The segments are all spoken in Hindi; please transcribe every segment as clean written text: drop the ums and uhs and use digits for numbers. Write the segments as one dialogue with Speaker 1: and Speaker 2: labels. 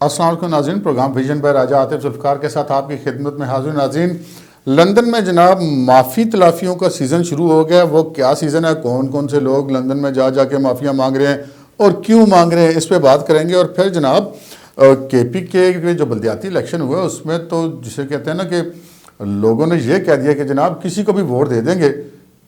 Speaker 1: अस्सलाम वालेकुम नाज़रीन, प्रोग्राम विजन बाय राजा आतिफ जुल्फ़िकार के साथ आपकी खिदमत में हाजिर। नाज़रीन, लंदन में जनाब माफ़ी तलाफ़ियों का सीज़न शुरू हो गया। वो क्या सीज़न है, कौन कौन से लोग लंदन में जा जाके माफ़ियाँ मांग रहे हैं और क्यों मांग रहे हैं, इस पर बात करेंगे। और फिर जनाब KPK के जो बल्दियाती इलेक्शन हुए उसमें तो जिसे कहते हैं ना कि लोगों ने यह कह दिया कि जनाब किसी को भी वोट दे देंगे,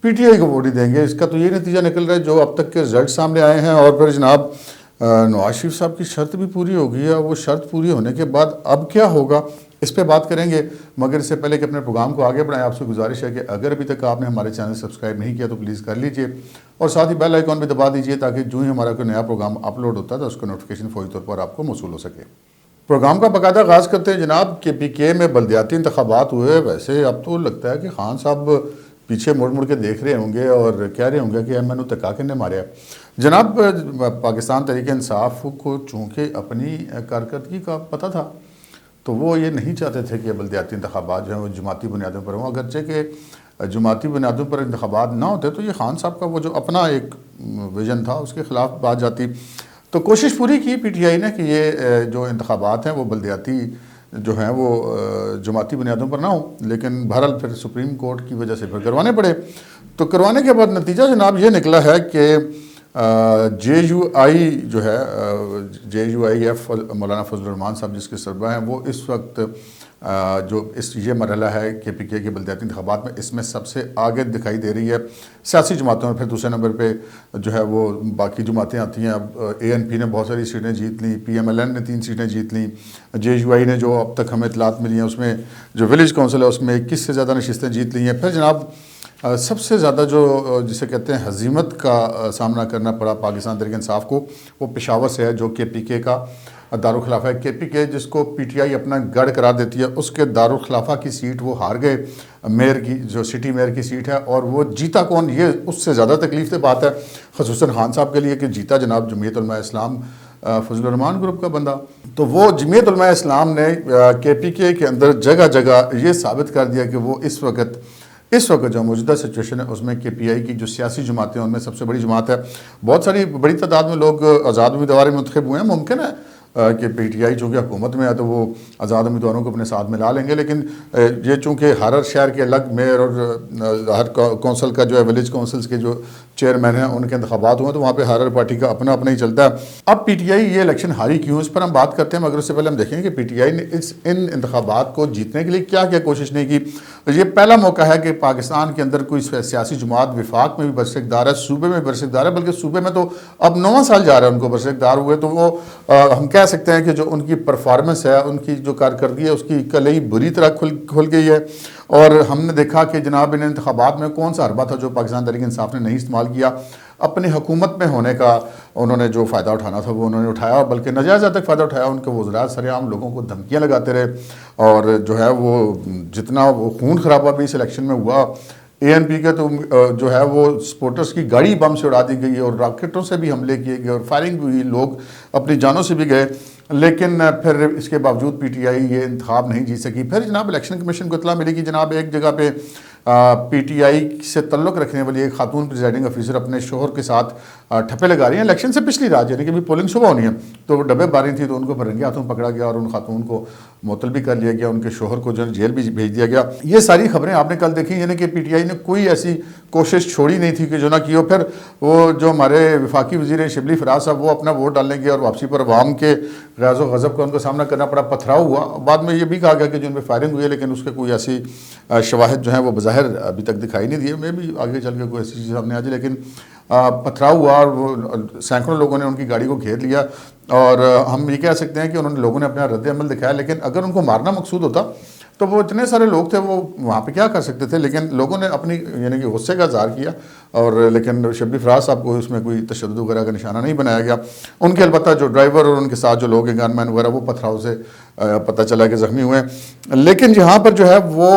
Speaker 1: PTI को वोट ही देंगे। इसका तो ये नतीजा निकल रहा है जो अब तक के रिजल्ट सामने आए हैं। और फिर जनाब नवाज शरीफ साहब की शर्त भी पूरी हो गई है। वो शर्त पूरी होने के बाद अब क्या होगा, इस पे बात करेंगे। मगर इससे पहले कि अपने प्रोग्राम को आगे बढ़ाएं, आपसे गुजारिश है कि अगर अभी तक आपने हमारे चैनल सब्सक्राइब नहीं किया तो प्लीज़ कर लीजिए और साथ ही बेल आइकॉन भी दबा दीजिए ताकि जो ही हमारा कोई नया प्रोग्राम अपलोड होता है तो उसका नोटिफिकेशन फौरी तौर पर आपको मौसूल हो सके। प्रोग्राम का बाकायदा आगाज़ करते हैं जनाब। KPK में बल्दियाती इंतखाबात हुए। वैसे अब तो लगता है कि खान साहब पीछे मुड़ मुड़ के देख रहे होंगे और कह रहे होंगे कि मैंने तका के ने मारे जनाब। पाकिस्तान तहरीक इंसाफ को चूँकि अपनी कारकर्दगी का पता था तो वो ये नहीं चाहते थे कि बल्दियाती इंतखाबात जो हैं वो जमाती बुनियादों पर हों। अगरचे कि जमाती बुनियादों पर इंतखाबात ना होते तो ये खान साहब का वो जो अपना एक विजन था उसके ख़िलाफ़ बात जाती। तो कोशिश पूरी की PTI ने कि ये जो इंतखाबात हैं वो बल्दियाती जो हैं वो जमाती बुनियादों पर ना हो, लेकिन बहरहाल फिर सुप्रीम कोर्ट की वजह से फिर करवाने पड़े। तो करवाने के बाद नतीजा जनाब ये निकला है कि JUI जो है JUIF मौलाना फजल रहमान साहब जिसके सरबराह हैं वो इस वक्त जो ये मरहला है KPK के बल्दियाती इंतखाबात में इसमें सबसे आगे दिखाई दे रही है सियासी जमातों में। फिर दूसरे नंबर पे जो है वो बाकी जमातें आती हैं। अब ANP ने बहुत सारी सीटें जीत ली, PMLN ने 3 सीटें जीत ली, JUI ने जो अब तक हमें इतलात मिली हैं उसमें जो विलेज काउंसिल है उसमें 21 से ज़्यादा नशिस्तें जीत ली हैं। फिर जनाब सबसे ज़्यादा जो जिसे कहते हैं हजीमत का सामना करना पड़ा पाकिस्तान तहरीक इंसाफ को वो पेशावर से है जो KPK का दारुखिलाफ़ा है। KPK जिसको PTI अपना गढ़ करार देती है उसके दारुखिलाफ़ा की सीट वो हार गए, मेयर की जो सिटी मेयर की सीट है। और वो जीता कौन, ये उससे ज़्यादा तकलीफ से बात है ख़ुसूसन खान साहब के लिए कि जीता जनाब जमीयत उलमा इस्लाम फजल रहमान ग्रुप का बंदा। तो वो जमीयत उलमा इस्लाम ने KPK के अंदर जगह जगह ये साबित कर दिया कि वो इस वक्त जो मौजूदा सिचुएशन है उसमें KPI की जो सियासी जमातें हैं उनमें सबसे बड़ी जमात है। बहुत सारी बड़ी तादाद में लोग आज़ाद उम्मीदवार मुंतखब हुए हैं। मुमकिन है कि PTI चूँकि हुकूमत में है तो वो आज़ाद उम्मीदवारों को अपने साथ मिला लेंगे, लेकिन ये चूँकि हर शहर के अलग मेयर और हर कौंसल का जो है विलेज काउंसिल्स के जो चेयरमैन हैं उनके इंतखाबात हुए तो वहाँ पे हर पार्टी का अपना अपना ही चलता है। अब PTI ये इलेक्शन हारी क्यों, इस पर हम बात करते हैं। मगर उससे पहले हम देखेंगे कि PTI ने इन इंतखाबात को जीतने के लिए क्या क्या कोशिश नहीं की। तो ये पहला मौका है कि पाकिस्तान के अंदर कोई सियासी जमात विफाक में भी बरसकदार है, सूबे में बरसकदार है, बल्कि सूबे में तो अब 9वां साल जा रहा है उनको बरसकदार हुए। तो वो हम कह सकते हैं कि जो उनकी परफॉर्मेंस है, उनकी जो कारकर्दगी है उसकी कलई बुरी तरह खुल गई है। और हमने देखा कि जनाब इन इंतखाबात में कौन सा हरबा था जो पाकिस्तान तहरीक इंसाफ ने नहीं इस्तेमाल किया। अपनी हुकूमत में होने का उन्होंने जो फ़ायदा उठाना था वो उन्होंने उठाया, बल्कि नाजायज़ तक फ़ायदा उठाया। उनके वज़रात सरेआम लोगों को धमकियाँ लगाते रहे और जो है वो जितना वो खून खराबा भी इस इलेक्शन में हुआ। ANP के तो जो है वो सपोर्टर्स की गाड़ी बम से उड़ा दी गई और रॉकेटों से भी हमले किए गए और फायरिंग भी हुई, लोग अपनी जानों से भी गए। लेकिन फिर इसके बावजूद PTI ये इंतखाब नहीं जीत सकी। फिर जनाब इलेक्शन कमीशन को इतला मिली कि जनाब एक जगह पे PTI से तल्लुक़ रखने वाली एक खातून प्रिजाइडिंग ऑफिसर अपने शोहर के साथ ठप्पे लगा रही हैं इलेक्शन से पिछली रात, यानी कि भी पोलिंग सुबह होनी है। तो वो डब्बे बारी थी तो उनको रंगे हाथों पकड़ा गया और उन खातून को मुअत्तल भी कर लिया गया, उनके शोहर को जो जेल भी भेज दिया गया। ये सारी खबरें आपने कल देखी, यानी कि PTI ने कोई ऐसी कोशिश छोड़ी नहीं थी कि जो ना की हो। फिर वो जो हमारे वफाकी वज़ीर शिबली फराज साहब वो अपना वोट डालने गए और वापसी पर अवाम के गैज़ व गज़ब का उनको सामना करना पड़ा, पथराव हुआ। बाद में ये भी कहा गया कि जो उन पर फायरिंग हुई है लेकिन उसके कोई ऐसी शवाहिद जो है वो बज़ाहिर अभी तक दिखाई नहीं दिए। मैं भी आगे चल के कोई ऐसी चीज़ सामने आ जाए, लेकिन पथराव हुआ और वो सैकड़ों लोगों ने उनकी गाड़ी को घेर लिया। और हम ये कह सकते हैं कि उन्होंने लोगों ने अपना रद्द अमल दिखाया, लेकिन अगर उनको मारना मकसूद होता तो वो इतने सारे लोग थे वो वहाँ पे क्या कर सकते थे। लेकिन लोगों ने अपनी यानी कि गुस्से का इज़हार किया और लेकिन शिबली फराज साहब को उसमें कोई तशद्दुद वगैरह का निशाना नहीं बनाया गया। उनके अलबत्ता जो ड्राइवर और उनके साथ जो लोग हैं गनमैन वगैरह वो पथराव से पता चला कि ज़ख्मी हुए। लेकिन यहाँ पर जो है वो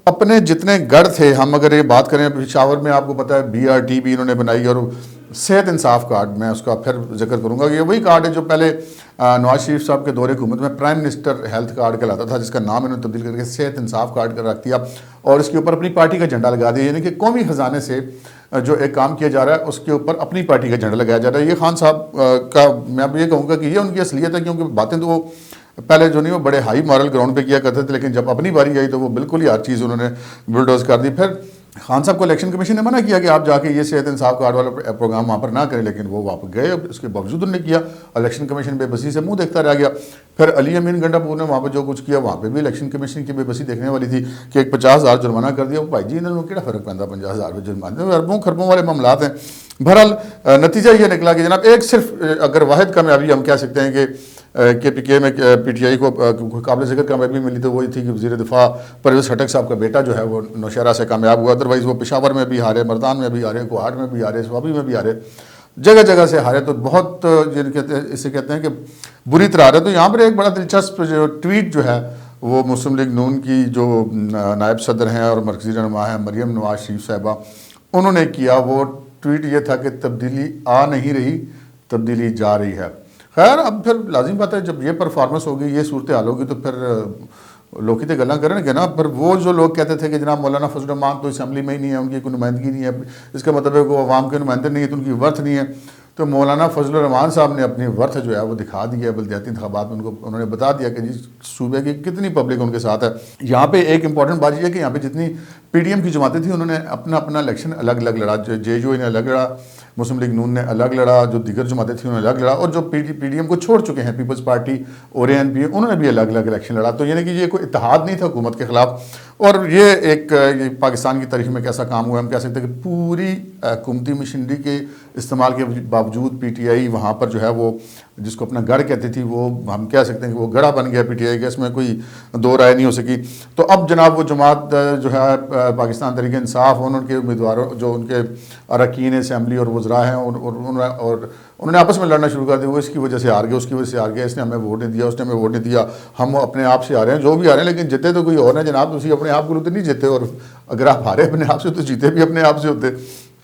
Speaker 1: अपने जितने गढ़ थे, हम अगर ये बात करें पेशावर में आपको पता है BRT भी इन्होंने बनाई और सेहत इंसाफ कार्ड, मैं उसका फिर जिक्र करूँगा। ये वही कार्ड है जो पहले नवाज शरीफ साहब के दौरे हुकूमत में प्राइम मिनिस्टर हेल्थ कार्ड कहलाता था, जिसका नाम इन्होंने तब्दील करके सेहत इंसाफ कार्ड कर रख दिया और इसके ऊपर अपनी पार्टी का झंडा लगा दिया। यानी कि कौमी ख़जाने से जो एक काम किया जा रहा है उसके ऊपर अपनी पार्टी का झंडा लगाया जा रहा है। ये खान साहब का मैं अब ये कहूँगा कि ये उनकी असलियत है, क्योंकि बातें तो वो पहले जो नहीं वो बड़े हाई मॉरल ग्राउंड पे किया करते थे, लेकिन जब अपनी बारी आई तो वो बिल्कुल ही हर चीज़ उन्होंने बुलडोज कर दी। फिर खान साहब को इलेक्शन कमीशन ने मना किया कि आप जाके ये सेहत इंसाफ कार्ड वाला प्रोग्राम वहाँ पर ना करें, लेकिन वो वहाँ पर गए, उसके बावजूद उन्होंने किया। इलेक्शन कमीशन बेबसी से मुंह देखता रह गया। फिर अली अमीन गंडापुर ने वहाँ पर जो कुछ किया, वहाँ पर भी इलेक्शन कमीशन की बेबसी देखने वाली थी कि एक 50,000 जुर्माना कर दिया। भाई जी इन्होंने क्या फ़र्क पैदा 50,000 जुर्माने, अरबों खरबों वाले मामला हैं। बहरहाल नतीजा ये निकला कि जनाब एक सिर्फ अगर वाहिद कामयाबी हम कह सकते हैं कि PK में PTI को काबिल ज़िक्र कामयाबी मिली तो वही थी कि वज़ीर दिफा परवेज़ खटक साहब का बेटा जो है वो नौशहरा से कामयाब हुआ। अदरवाइज़ वो पेशावर में भी हारे, मर्दान में भी हारे, कोहाट में भी हारे, स्वाबी में भी हारे, जगह जगह से हारे। तो बहुत इसे कहते हैं कि बुरी तरह हारे। तो यहाँ पर एक बड़ा दिलचस्प जो ट्वीट जो है वो मुस्लिम लीग नून की जो नायब सदर हैं और मरकज़ी रहनुमा हैं मरियम नवाज शरीफ साहिबा, उन्होंने किया। वो ट्वीट ये था कि तब्दीली आ नहीं रही, तब्दीली जा रही है। खैर अब फिर लाजिम बात है जब ये परफॉर्मेंस होगी, ये सूरत हाल होगी तो फिर लोग तो गल्ला करेंगे ना। पर वो जो लोग कहते थे कि जनाब मौलाना फजल रहमान तो असम्बली में ही नहीं है, उनकी कोई नुमाइंदगी नहीं है, इसका मतलब है वो अवाम के नुमाइंदे नहीं है तो उनकी वर्थ नहीं है। तो मौलाना फजल रहमान साहब ने अपनी वर्थ जो है वो दिखा दी है बल्दियाती इंतखाबात में। उनको उन्होंने बता दिया कि जी सूबे की कितनी पब्लिक उनके साथ है। यहाँ पे एक इंपॉर्टेंट बात यह है कि यहाँ पे जितनी PDM की जमातें थी उन्होंने अपना अपना इलेक्शन अलग अलग लड़ा। JUI ने अलग लड़ा, मुस्लिम लीग नून ने अलग लड़ा, जो दीगर जमातें थी उन्होंने अलग लड़ा, और जो PDM को छोड़ चुके हैं पीपल्स पार्टी और ANP उन्होंने भी अलग अलग इलेक्शन लड़ा। तो यानी कि ये कोई इत्तेहाद नहीं था हुकूमत के खिलाफ। और ये पाकिस्तान की तारीख में कैसा काम हुआ, हम कह सकते हैं कि पूरी हुकूमती मशीनरी के इस्तेमाल के बावजूद PTI वहाँ पर जो है वो जिसको अपना गढ़ कहती थी वो हम कह सकते हैं कि वो गढ़ा बन गया PTI का, इसमें कोई दो राय नहीं हो सकी। तो अब जनाब वो जमात जो है पाकिस्तान तहरीक इंसाफ उनके उम्मीदवारों जो उनके अरकान असम्बली और वज़रा हैं और उन्होंने आपस में लड़ना शुरू कर दिया। वो इसकी वजह से हार गया, उसकी वजह से हार गया, इसने हमें वोट नहीं दिया, उसने हमें वोट नहीं दिया, हम अपने आप से आ रहे हैं, जो भी आ रहे हैं, लेकिन जीते तो कोई और है जनाब, तुम अपने आप को तो नहीं जीते, और अगर आप हारे अपने आप से तो जीते भी अपने आप से होते।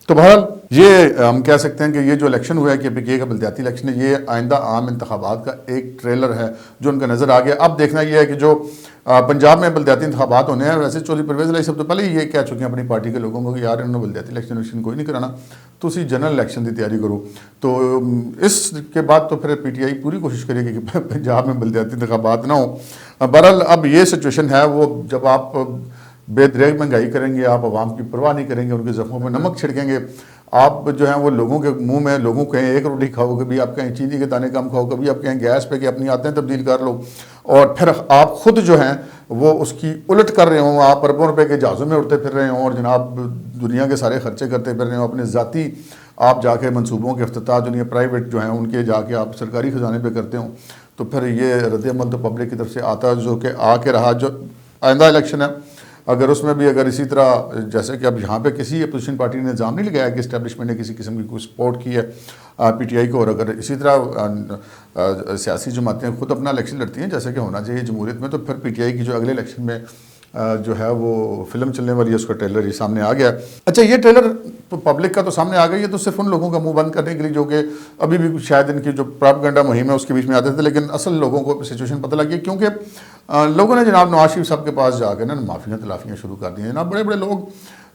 Speaker 1: तो बहरहाल ये हम कह सकते हैं कि ये जो इलेक्शन हुआ है कि PK का बल्दियाती इलेक्शन है, ये आइंदा आम इंतखाबात का एक ट्रेलर है जो उनका नज़र आ गया। अब देखना यह है कि जो पंजाब में बल्दियाती इंतखाबात होने हैं, वैसे चौधरी परवेज़ इलाही सब तो पहले ही ये कह चुके हैं अपनी पार्टी के लोगों को कि यार इन्होंने बल्दियाती इलेक्शन कोई नहीं कराना, तो उसी जनरल इलेक्शन की तैयारी करो। तो इसके बाद तो फिर PTI पूरी कोशिश करेगी कि पंजाब में बल्दियाती इंतखाबात ना हो। बहरहाल अब ये सिचुएशन है, वो जब आप बेदरेग महंगाई करेंगे, आप आवाम की परवाह नहीं करेंगे, उनके ज़ख्मों में नमक छिड़केंगे, आप जो है वो लोगों के मुंह में लोगों कहें एक रोटी खाओ, कभी आप कहें चीनी के दाने कम खाओ, कभी आप कहें गैस पे कि अपनी आदतें तब्दील कर लो, और फिर आप खुद जो हैं वो उसकी उलट कर रहे हों, आप अरबों रुपए के जहाज़ों में उड़ते फिर रहे हों और जनाब दुनिया के सारे खर्चे करते फिर रहे हों, अपने ज़ाती आप जाके मनसूबों के अफ्ताह दुनिया प्राइवेट जो हैं उनके जाके आप सरकारी ख़जाने पर करते हों, तो फिर ये रद्द-ए-अमल तो पब्लिक की तरफ से आता है जो कि आके रहा। जो आइंदा इलेक्शन है अगर उसमें भी अगर इसी तरह जैसे कि अब यहाँ पे किसी अपोजिशन पार्टी ने इल्ज़ाम नहीं लगाया कि इस्टेब्लिशमेंट ने किसी किस्म की कोई सपोर्ट की है PTI को, और अगर इसी तरह सियासी जमातें खुद अपना इलेक्शन लड़ती हैं जैसे कि होना चाहिए जमहूरियत में, तो फिर PTI की जो अगले इलेक्शन में जो है वो फिल्म चलने वाली है उसका ट्रेलर ही सामने आ गया। अच्छा ये ट्रेलर तो पब्लिक का तो सामने आ गया, ये तो सिर्फ उन लोगों का मुंह बंद करने के लिए जो कि अभी भी शायद इनकी जो प्रोपेगेंडा मुहिम है उसके बीच में आते थे, लेकिन असल लोगों को सिचुएशन पता लगी क्योंकि लोगों ने जनाब नवाज शरीफ साहब के पास जाकर ना माफ़ियाँ तलाफ़ियाँ शुरू कर दी हैं। जनाब बड़े बड़े लोग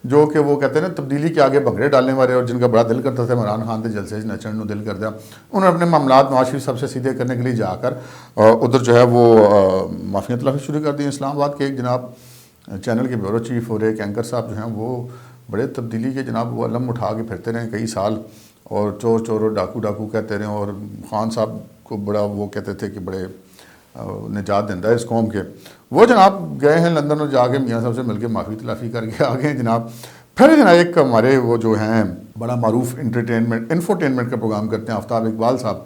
Speaker 1: जो कि वो कहते हैं ना तब्दीली के आगे भंगड़े डालने वाले और जिनका बड़ा दिल करता था इमरान खान के जलसे नचन को दिल कर दिया, उन्होंने अपने मामला नवाज शरीफ साहब से सीधे करने के लिए जाकर उधर जो है वो माफ़ियाँ तलाफ़ी शुरू कर दी। इस्लामाबाद के एक जनाब चैनल के ब्यूरो चीफ और एक एंकर साहब जो हैं वो बड़े तब्दीली के जनाब वो अलम उठा के फिरते रहे कई साल, और चोर चोर और डाकू डाकू कहते रहे, और खान साहब को बड़ा वो कहते थे कि बड़े निजात देंदा है इस कौम के। वो जनाब गए हैं लंदन और जाके मियाँ साहब से मिलके माफ़ी तलाफ़ी करके आ गए हैं जनाब। फिर जनाब एक हमारे वो जो हैं बड़ा मारूफ इंफोटेनमेंट का प्रोग्राम करते हैं आफ्ताब इकबाल साहब,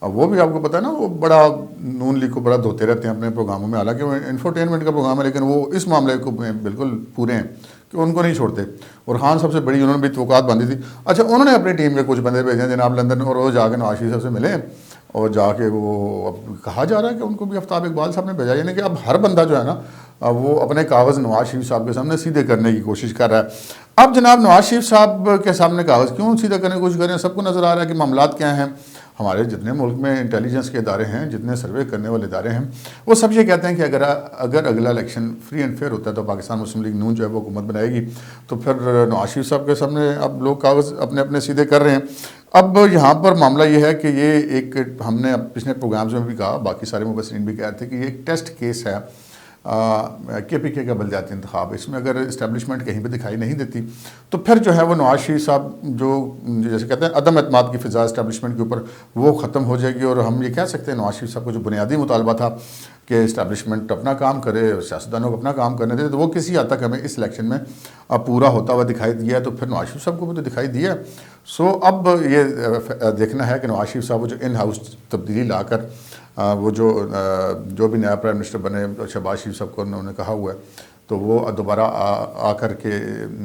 Speaker 1: वो भी आपको पता है ना वो बड़ा नून लीग को बड़ा धोते रहते हैं अपने प्रोग्रामों में, हालांकि वो इंफोटेनमेंट का प्रोग्राम है लेकिन वो इस मामले को बिल्कुल पूरे हैं कि उनको नहीं छोड़ते। और खान सबसे बड़ी उन्होंने भी तवक्कात बांधी थी। अच्छा उन्होंने अपनी टीम के कुछ बंदे भेजे जनाब लंदन, और वो जाके नवाज शरीफ साहब से मिले और जाके वो अब कहा जा रहा है कि उनको भी आफ्ताब इकबाल साहब ने भेजा, यानी कि अब हर बंदा जो है ना वो अपने कागज़ नवाज शरीफ साहब के सामने सीधे करने की कोशिश कर रहा है। अब जनाब नवाज शरीफ साहब के सामने कागज़ क्यों सीधा करने की कोशिश कर रहे हैं, सबको नज़र आ रहा है कि मामलात क्या हैं। हमारे जितने मुल्क में इंटेलिजेंस के इदारे हैं, जितने सर्वे करने वाले इदारे हैं, वो सब ये कहते हैं कि अगर अगला इलेक्शन फ्री एंड फेयर होता है तो पाकिस्तान मुस्लिम लीग नून जो है वो हुकूमत बनाएगी। तो फिर नवाज शरीफ साहब के सामने अब लोग कागज़ अपने अपने सीधे कर रहे हैं। अब यहाँ पर मामला ये है कि ये एक हमने अब पिछले प्रोग्राम्स में भी कहा, बाकी सारे मुबसरीन भी कह रहे थे कि ये एक टेस्ट केस है KPK का बलदियाती इंतखाब। इसमें अगर इस्टेब्लिशमेंट कहीं पे दिखाई नहीं देती तो फिर जो है वो नवाज शरीफ साहब जो जैसे कहते हैं अदम एतमाद की फ़िज़ा इस्टेब्लिशमेंट के ऊपर वो ख़त्म हो जाएगी। और हम ये कह सकते हैं नवाज शरीफ साहब को जो बुनियादी मुतालबा था कि इस्टेब्लिशमेंट अपना काम करे, सियासतदानों को अपना काम करने दे, तो वो किसी हद तक हमें इस इलेक्शन में अब पूरा होता हुआ दिखाई दिया है। तो फिर नवाज शरीफ साहब को भी तो दिखाई दिया। सो अब ये देखना है कि नवाज शरीफ साहब वो जो इन हाउस तब्दीली लाकर वो जो भी नया प्राइम मिनिस्टर बने, शहबाज शरीफ साहब को उन्होंने कहा हुआ है, तो वो दोबारा आकर के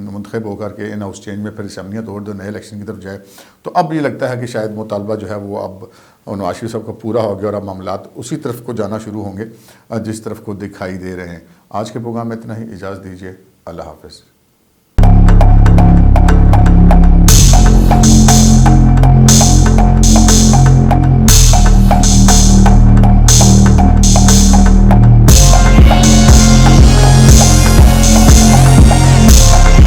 Speaker 1: मुंतखब होकर के इन हाउस चेंज में फिर असम्बलियाँ तोड़ दो, नए इलेक्शन की तरफ जाए। तो अब ये लगता है कि शायद मुतालबा जो है वो अब नवाज शरीफ साहब का पूरा हो गया और अब मामलात उसी तरफ को जाना शुरू होंगे जिस तरफ को दिखाई दे रहे हैं। आज के प्रोग्राम में इतना ही, इजाज़त दीजिए, अल्लाह हाफ़िज़।